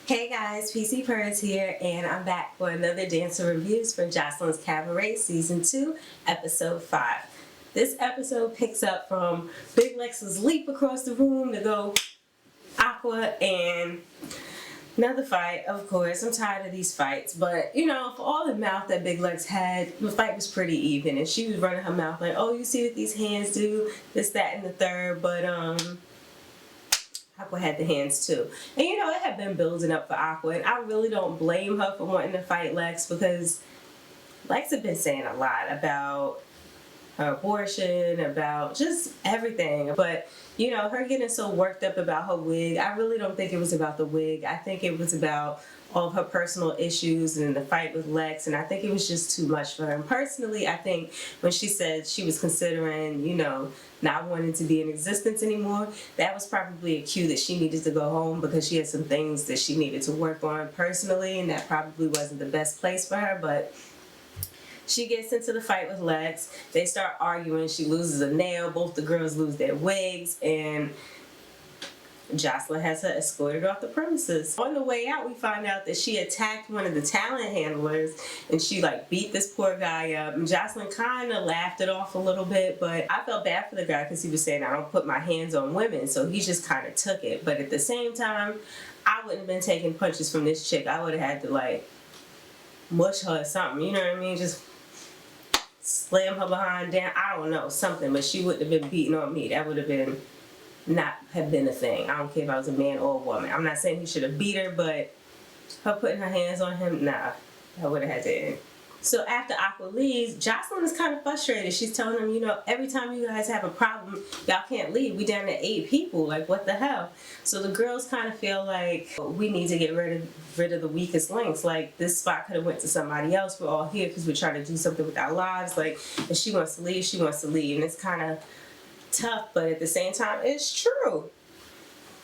Hey guys, PC Purrs here, and I'm back for another Dancer Reviews for Joseline's Cabaret Season 2, Episode 5. This episode picks up from Big Lex's leap across the room to go Aqua and another fight. Of course, I'm tired of these fights, but you know, for all the mouth that Big Lex had, the fight was pretty even, and she was running her mouth like, oh, you see what these hands do, this, that, and the third, but Aqua had the hands too. And you know, it had been building up for Aqua, and I really don't blame her for wanting to fight Lex, because Lex had been saying a lot about her abortion, about just everything. But you know, her getting so worked up about her wig, I really don't think it was about the wig. I think it was about all of her personal issues and the fight with Lex, and I think it was just too much for her. And personally, I think when she said she was considering, you know, not wanting to be in existence anymore, that was probably a cue that she needed to go home, because she had some things that she needed to work on personally, and that probably wasn't the best place for her. But she gets into the fight with Lex. They start arguing. She loses a nail. Both the girls lose their wigs, and Joseline has her escorted off the premises. On the way out, we find out that she attacked one of the talent handlers, and she like beat this poor guy up. And Joseline kind of laughed it off a little bit, but I felt bad for the guy, because he was saying, I don't put my hands on women, so he just kind of took it. But at the same time, I wouldn't have been taking punches from this chick. I would have had to like mush her or something, you know what I mean? Just slam her behind down, I don't know, something. But she wouldn't have been beating on me. That would have been not have been a thing. I don't care if I was a man or a woman. I'm not saying he should have beat her, but her putting her hands on him, nah, that would have had to end. So after Aqua leaves, Joseline is kind of frustrated. She's telling them, you know, every time you guys have a problem, y'all can't leave. We down to 8 people. Like, what the hell? So the girls kind of feel like we need to get rid of the weakest links. Like, this spot could have went to somebody else. We're all here because we're trying to do something with our lives. Like, if she wants to leave, she wants to leave. And it's kind of tough, but at the same time, it's true.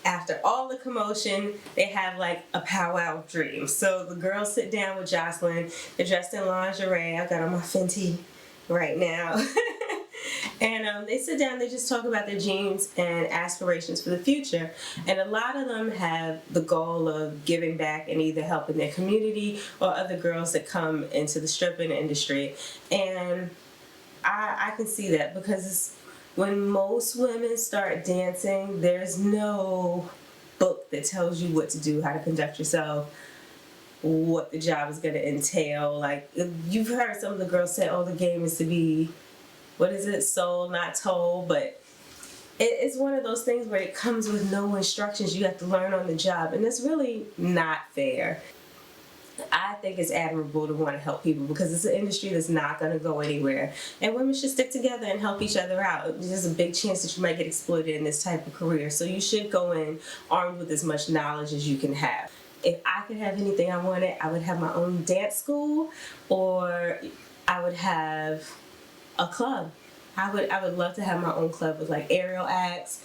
After all the commotion, they have like a powwow dream. So the girls sit down with Joseline. They're dressed in lingerie. I got on my Fenty right now. And they sit down, they just talk about their dreams and aspirations for the future. And a lot of them have the goal of giving back and either helping their community or other girls that come into the stripping industry. And I can see that, because it's, when most women start dancing, there's no book that tells you what to do, how to conduct yourself, what the job is going to entail. Like, you've heard some of the girls say, oh, the game is to be, what is it, sold, not told. But it's one of those things where it comes with no instructions. You have to learn on the job, and it's really not fair. I think it's admirable to want to help people, because it's an industry that's not going to go anywhere, and women should stick together and help each other out. There's a big chance that you might get exploited in this type of career, so you should go in armed with as much knowledge as you can have. If I could have anything I wanted, I would have my own dance school, or I would have a club. I would love to have my own club with like aerial acts,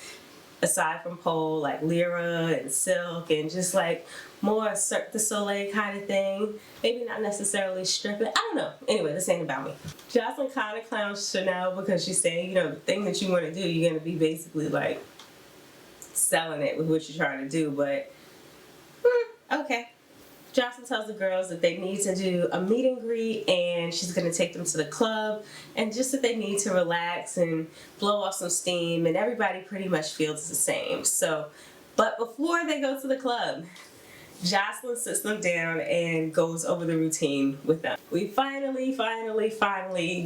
aside from pole, like Lyra and Silk, and just like more Cirque du Soleil kind of thing. Maybe not necessarily stripping. I don't know. Anyway, this ain't about me. Joseline kind of clowns Chanel, because she's saying, you know, the thing that you want to do, you're going to be basically like selling it with what you're trying to do. But okay. Joseline tells the girls that they need to do a meet and greet, and she's going to take them to the club, and just that they need to relax and blow off some steam, and everybody pretty much feels the same. So, but before they go to the club, Joseline sits them down and goes over the routine with them. We finally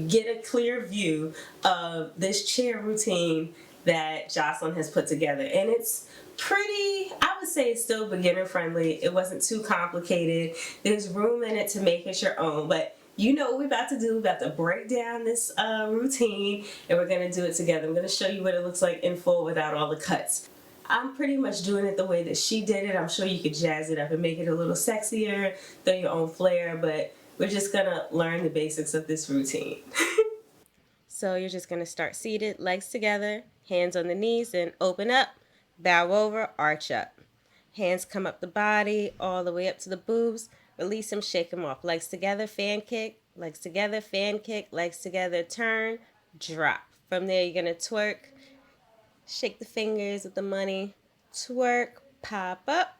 get a clear view of this chair routine that Joseline has put together, and it's pretty, I would say it's still beginner friendly. It wasn't too complicated. There's room in it to make it your own, but you know what we're about to do. We're about to break down this routine, and we're going to do it together. I'm going to show you what it looks like in full without all the cuts. I'm pretty much doing it the way that she did it. I'm sure you could jazz it up and make it a little sexier, throw your own flair, but we're just going to learn the basics of this routine. So you're just going to start seated, legs together, hands on the knees, and open up, bow over, arch up. Hands come up the body, all the way up to the boobs. Release them, shake them off. Legs together, fan kick, legs together, fan kick, legs together, turn, drop. From there, you're going to twerk, shake the fingers with the money, twerk, pop up,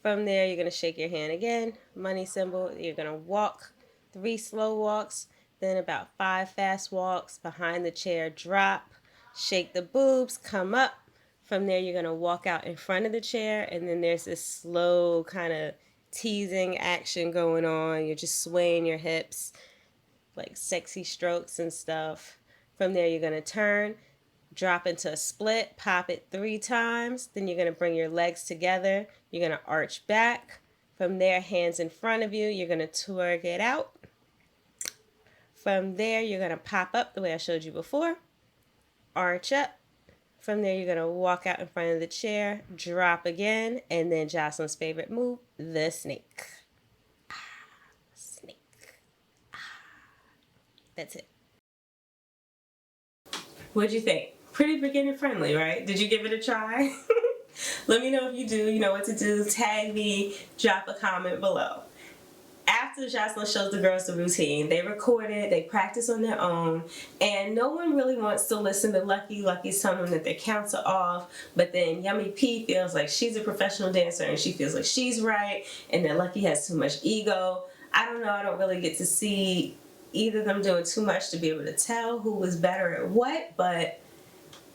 From there, you're going to shake your hand again, money symbol. You're going to walk 3 slow walks, then about 5 fast walks behind the chair, drop, shake the boobs, come up. From there, you're going to walk out in front of the chair, and then there's this slow kind of teasing action going on. You're just swaying your hips, like sexy strokes and stuff. From there, you're going to turn, drop into a split, pop it 3 times. Then you're going to bring your legs together. You're going to arch back. From there, hands in front of you. You're going to twerk it out. From there, you're going to pop up the way I showed you before. Arch up. From there, you're going to walk out in front of the chair, drop again, and then Joseline's favorite move, the snake. Snake. That's it. What'd you think? Pretty beginner friendly, right? Did you give it a try? Let me know if you do. You know what to do. Tag me. Drop a comment below. After Joseline shows the girls the routine, they record it, they practice on their own, and no one really wants to listen to Lucky. Lucky's telling them that their counts are off, but then Yummy P feels like she's a professional dancer and she feels like she's right, and that Lucky has too much ego. I don't know, I don't really get to see either of them doing too much to be able to tell who was better at what, but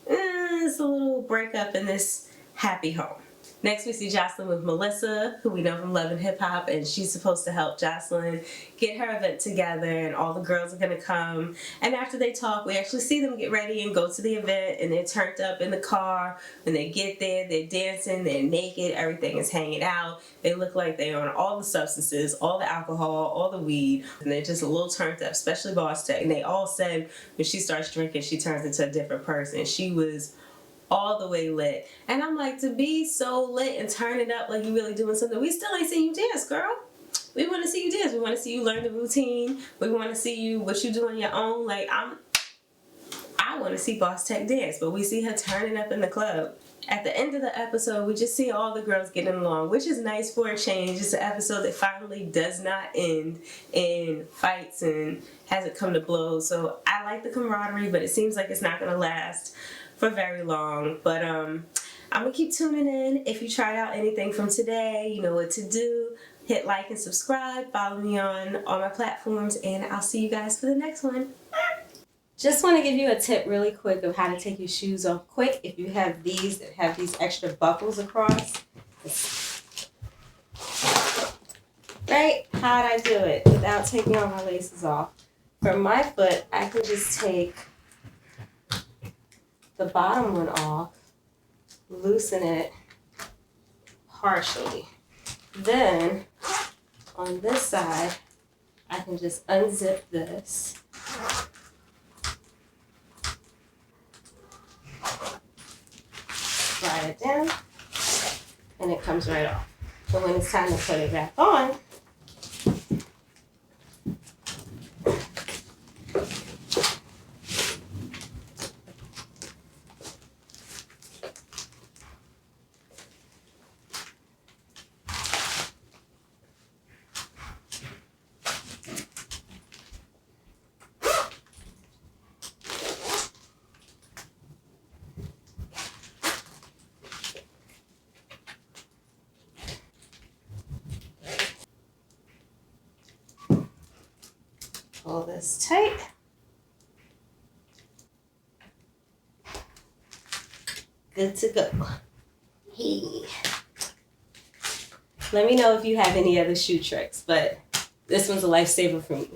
it's a little breakup in this happy home. Next, we see Joseline with Melissa, who we know from Love and Hip Hop, and she's supposed to help Joseline get her event together, and all the girls are going to come. And after they talk, we actually see them get ready and go to the event, and they're turned up in the car. When they get there, they're dancing, they're naked, everything is hanging out. They look like they're on all the substances, all the alcohol, all the weed, and they're just a little turned up, especially Boss Tech. And they all said when she starts drinking, she turns into a different person. She was all the way lit. And I'm like, to be so lit and turn it up like you really doing something, we still ain't seen you dance, girl. We want to see you dance. We want to see you learn the routine. We want to see you, what you do on your own. Like, I want to see Boss Tech dance, but we see her turning up in the club. At the end of the episode, we just see all the girls getting along, which is nice for a change. It's an episode that finally does not end in fights and hasn't come to blows. So I like the camaraderie, but it seems like it's not going to last for very long. But I'm going to keep tuning in. If you tried out anything from today, you know what to do. Hit like and subscribe. Follow me on all my platforms, and I'll see you guys for the next one. Just want to give you a tip really quick of how to take your shoes off quick. If you have these that have these extra buckles across. Right? How'd I do it without taking all my laces off? For my foot, I can just take the bottom one off, loosen it partially. Then, on this side, I can just unzip this. Slide it down, and it comes right off. So when it's time to put it back on, pull this tight. Good to go. Hey. Let me know if you have any other shoe tricks, but this one's a lifesaver for me.